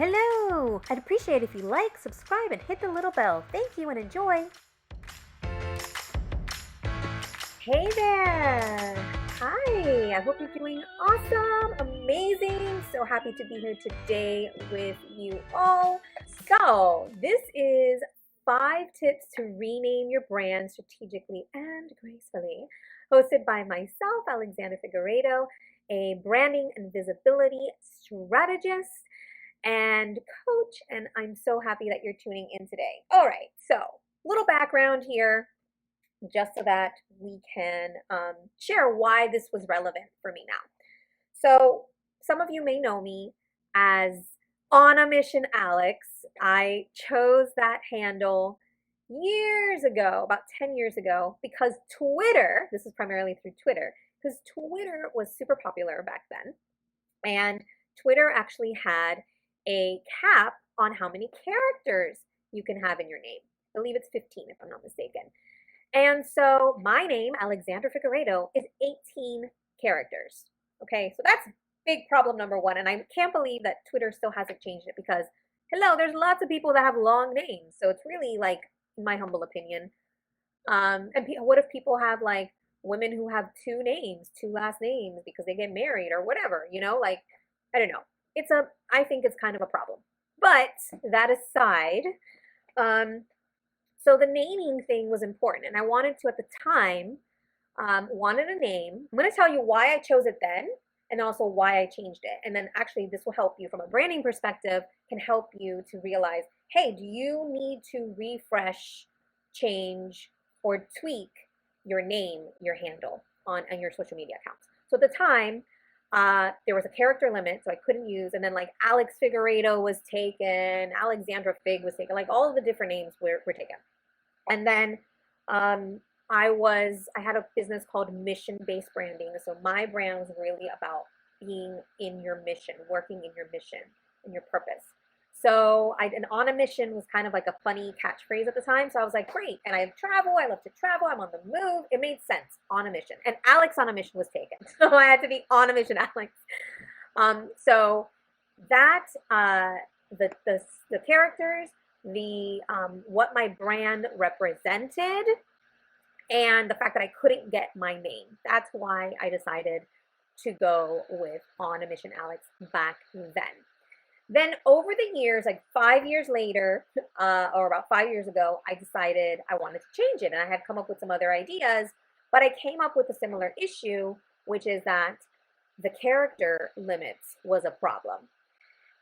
Hello! I'd appreciate if you like, subscribe, and hit the little bell. Thank you and enjoy! Hey there! Hi! I hope you're doing awesome, amazing, so happy to be here today with you all. So, this is 5 tips to rename your brand strategically and gracefully, hosted by myself, Alexandra Figueredo, a branding and visibility strategist and coach, and I'm so happy that you're tuning in today. All right, so little background here, just so that we can share why this was relevant for me now. So some of you may know me as On a Mission Alex. I chose that handle years ago, about 10 years ago, because Twitter, this is primarily through Twitter, because Twitter was super popular back then. And Twitter actually had a cap on how many characters you can have in your name. I believe it's 15 if I'm not mistaken. And so my name, Alexandra Figueredo, is 18 characters. Okay, so that's big problem number one. And I can't believe that Twitter still hasn't changed it because, hello, there's lots of people that have long names. So it's really like, in my humble opinion. And what if people have like women who have 2 names, 2 last names because they get married or whatever, like, I don't know. I think it's kind of a problem. But that aside, so the naming thing was important, and I wanted to, at the time, wanted a name. I'm going to tell you why I chose it then, and also why I changed it. And then actually this will help you from a branding perspective, can help you to realize, hey, do you need to refresh, change, or tweak your name, your handle on your social media accounts? So at the time, there was a character limit, so I couldn't use, and then like Alex Figueredo was taken, Alexandra Fig was taken, like all of the different names were taken. And then I had a business called mission-based branding. So my brand was really about being in your mission, working in your mission and your purpose. So and on a mission was kind of like a funny catchphrase at the time. So I was like, great. And I travel. I love to travel. I'm on the move. It made sense. On a mission. And Alex on a mission was taken. So I had to be on a mission, Alex. So that the characters, the what my brand represented, and the fact that I couldn't get my name. That's why I decided to go with On a Mission Alex back then. Then over the years, like 5 years later, or about 5 years ago, I decided I wanted to change it. And I had come up with some other ideas, but I came up with a similar issue, which is that the character limits was a problem.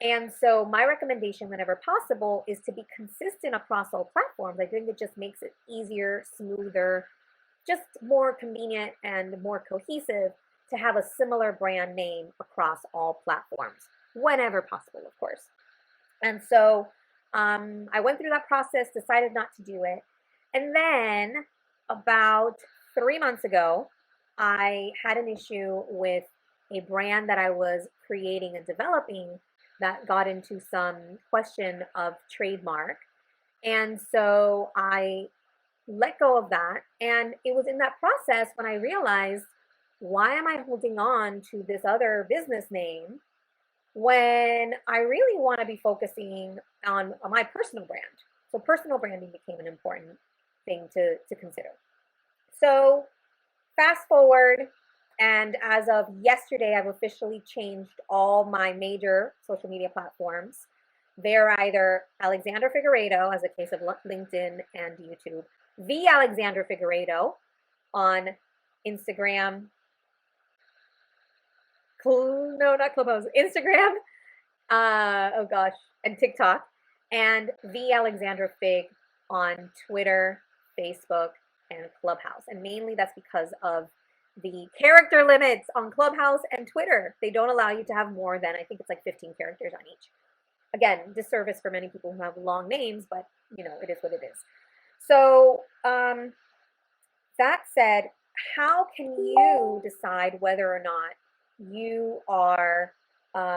And so my recommendation whenever possible is to be consistent across all platforms. I think it just makes it easier, smoother, just more convenient and more cohesive to have a similar brand name across all platforms, whenever possible, of course. And so I went through that process, decided not to do it. And then about 3 months ago, I had an issue with a brand that I was creating and developing that got into some question of trademark. And so I let go of that. And it was in that process when I realized, why am I holding on to this other business name when I really want to be focusing on my personal brand? So personal branding became an important thing to consider. So fast forward, and as of yesterday, I've officially changed all my major social media platforms. They're either Alexandra Figueredo, as a case of LinkedIn and YouTube, the Alexandra Figueredo on Instagram. No, not Clubhouse. Instagram. Oh gosh, and TikTok, and the Alexandra Fig on Twitter, Facebook, and Clubhouse. And mainly that's because of the character limits on Clubhouse and Twitter. They don't allow you to have more than, I think it's like 15 characters on each. Again, disservice for many people who have long names, but it is what it is. So that said, how can you decide whether or not you are,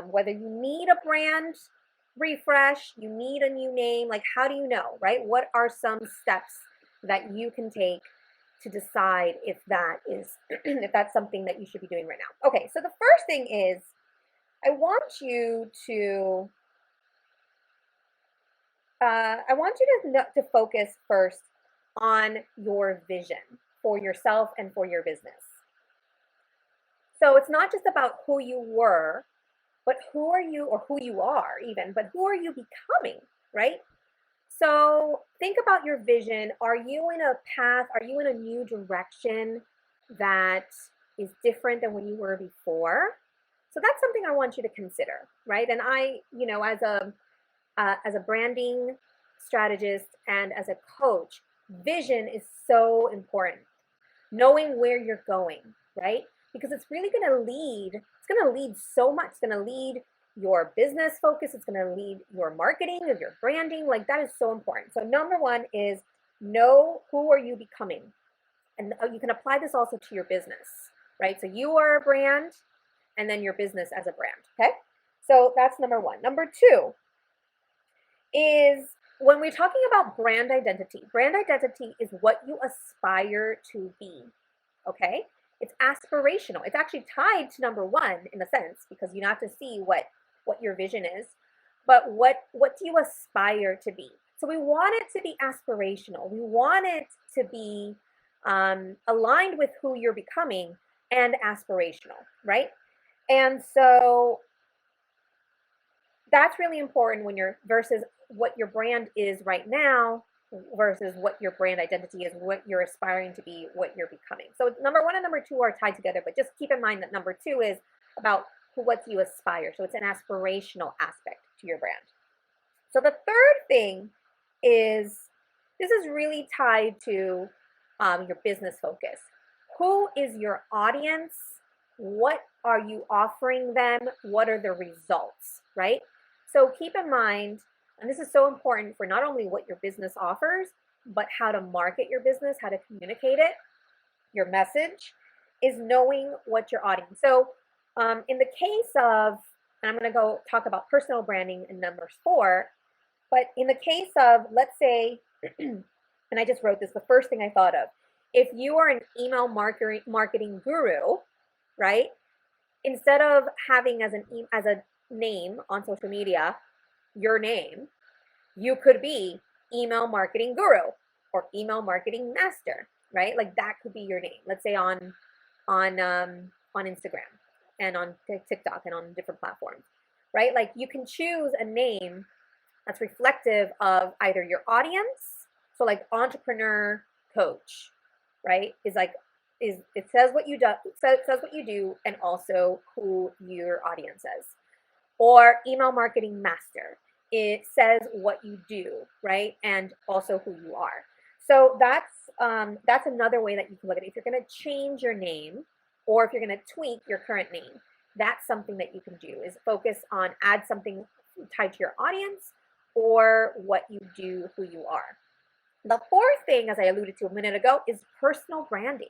whether you need a brand refresh, you need a new name? Like, how do you know, right? What are some steps that you can take to decide if that is if that's something that you should be doing right now? Okay, so the first thing is I want you to I want you to focus first on your vision for yourself and for your business. So it's not just about who you were, but who are you, or who you are even, but who are you becoming, right? So think about your vision. Are you in a path? Are you in a new direction that is different than when you were before? So that's something I want you to consider, right? And I, as a branding strategist and as a coach, vision is so important. Knowing where you're going, right? Because it's really going to lead, it's going to lead so much. It's going to lead your business focus. It's going to lead your marketing and your branding. Like, that is so important. So number one is know who are you becoming. And you can apply this also to your business, right? So you are a brand and then your business as a brand, okay? So that's number one. Number two is when we're talking about brand identity is what you aspire to be, okay? It's aspirational. It's actually tied to number one in a sense, because you have to see what your vision is, but what do you aspire to be? So we want it to be aspirational. We want it to be aligned with who you're becoming and aspirational, right? And so that's really important when you're versus what your brand is right now versus what your brand identity is, what you're aspiring to be, what you're becoming. So number one and number two are tied together, but just keep in mind that number two is about what you aspire. So it's an aspirational aspect to your brand. So the third thing is, this is really tied to your business focus. Who is your audience? What are you offering them? What are the results, right? So keep in mind, and this is so important for not only what your business offers, but how to market your business, how to communicate it, your message, is knowing what your audience. So in the case of, and I'm going to go talk about personal branding in number 4, but in the case of, let's say, and I just wrote this, the first thing I thought of, if you are an email marketing guru, right? Instead of having as a name on social media, your name, you could be email marketing guru or email marketing master, right? Like, that could be your name. Let's say on Instagram and on TikTok and on different platforms, right? Like, you can choose a name that's reflective of either your audience. So like entrepreneur coach, right? It says what you do, says what you do, and also who your audience is. Or email marketing master, it says what you do, right? And also who you are. So that's another way that you can look at it. If you're going to change your name, or if you're going to tweak your current name, that's something that you can do, is focus on add something tied to your audience or what you do, who you are. The fourth thing, as I alluded to a minute ago, is personal branding.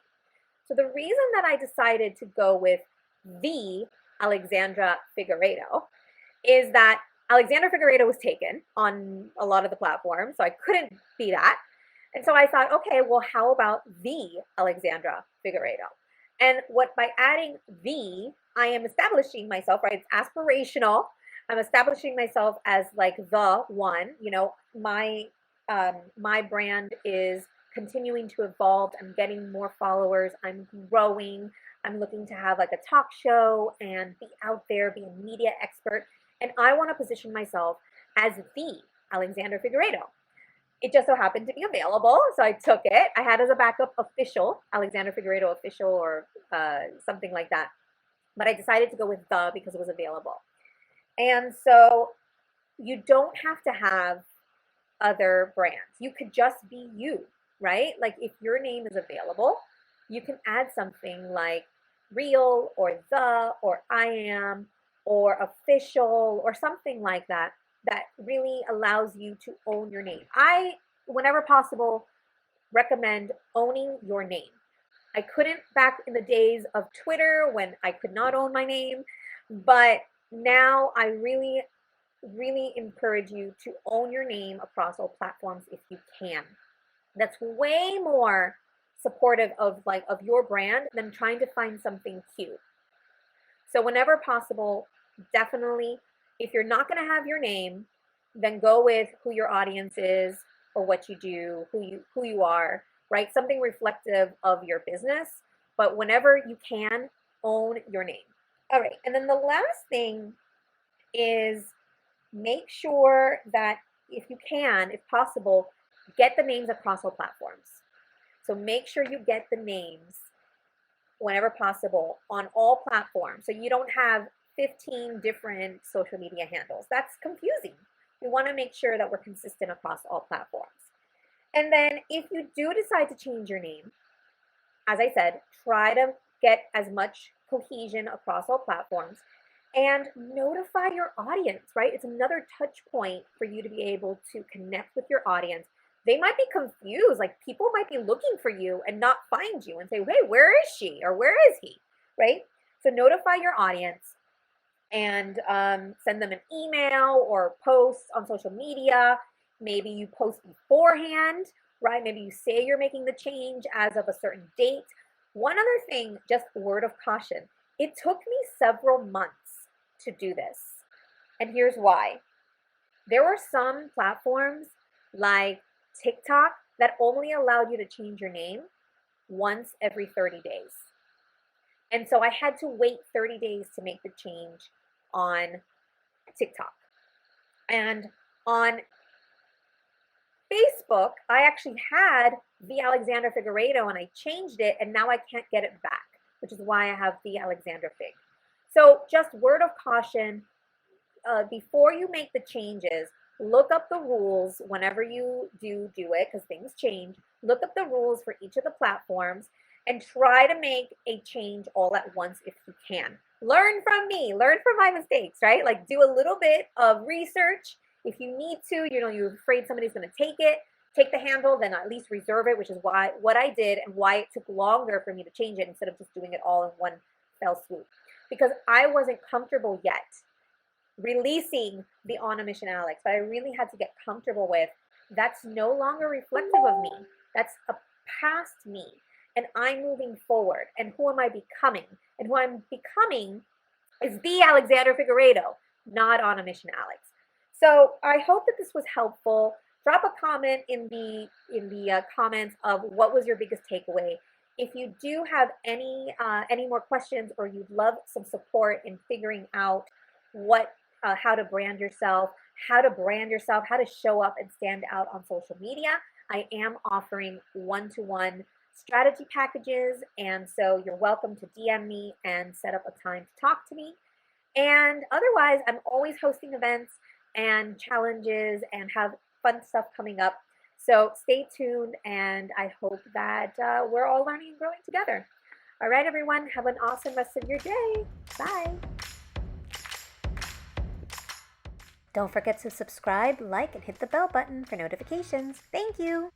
So the reason that I decided to go with the Alexandra Figueiredo is that Alexandra Figueiredo was taken on a lot of the platforms, so I couldn't be that. And so I thought, okay, well, how about the Alexandra Figueiredo? And by adding the, I am establishing myself, right? It's aspirational. I'm establishing myself as like the one. My brand is continuing to evolve. I'm getting more followers. I'm growing. I'm looking to have like a talk show and be out there, be a media expert. And I want to position myself as the Alexandra Figueiredo. It just so happened to be available, so I took it. I had as a backup official, Alexandra Figueiredo official, or something like that. But I decided to go with the because it was available. And so you don't have to have other brands. You could just be you, right? Like, if your name is available, you can add something like real or the or I am or official or something like that that really allows you to own your name. I, whenever possible, recommend owning your name. I couldn't back in the days of Twitter when I could not own my name, but now I really, really encourage you to own your name across all platforms if you can. That's way more supportive of your brand than trying to find something cute. So whenever possible, definitely, if you're not going to have your name, then go with who your audience is or what you do, who you are, right? Something reflective of your business, but whenever you can, own your name. All right, and then the last thing is make sure that if you can, if possible, get the names across all platforms. So make sure you get the names whenever possible on all platforms. So you don't have 15 different social media handles. That's confusing. We want to make sure that we're consistent across all platforms. And then if you do decide to change your name, as I said, try to get as much cohesion across all platforms and notify your audience, right? It's another touch point for you to be able to connect with your audience. They might be confused, like people might be looking for you and not find you and say, hey, where is she or where is he, right? So notify your audience and send them an email or post on social media. Maybe you post beforehand, right? Maybe you say you're making the change as of a certain date. One other thing, just word of caution. It took me several months to do this. And here's why. There were some platforms like TikTok that only allowed you to change your name once every 30 days. And so I had to wait 30 days to make the change on TikTok. And on Facebook, I actually had the Alexander Figueredo and I changed it and now I can't get it back, which is why I have the Alexander Fig. So just word of caution, before you make the changes, look up the rules whenever you do it, because things change. Look up the rules for each of the platforms and try to make a change all at once if you can. Learn from me, learn from my mistakes, right? Like do a little bit of research. If you need to, you're afraid somebody's going to take the handle, then at least reserve it, which is what I did and why it took longer for me to change it instead of just doing it all in one fell swoop. Because I wasn't comfortable yet releasing the On a Mission Alex, but I really had to get comfortable with that's no longer reflective of me. That's a past me. And I'm moving forward. And who am I becoming? And who I'm becoming is the Alexander Figueredo, not On a Mission Alex. So I hope that this was helpful. Drop a comment in the comments of what was your biggest takeaway. If you do have any more questions or you'd love some support in figuring out how to brand yourself, how to show up and stand out on social media, I am offering one-to-one strategy packages. And so you're welcome to DM me and set up a time to talk to me. And otherwise, I'm always hosting events and challenges and have fun stuff coming up. So stay tuned, and I hope that we're all learning and growing together. All right, everyone, have an awesome rest of your day. Bye. Don't forget to subscribe, like, and hit the bell button for notifications. Thank you.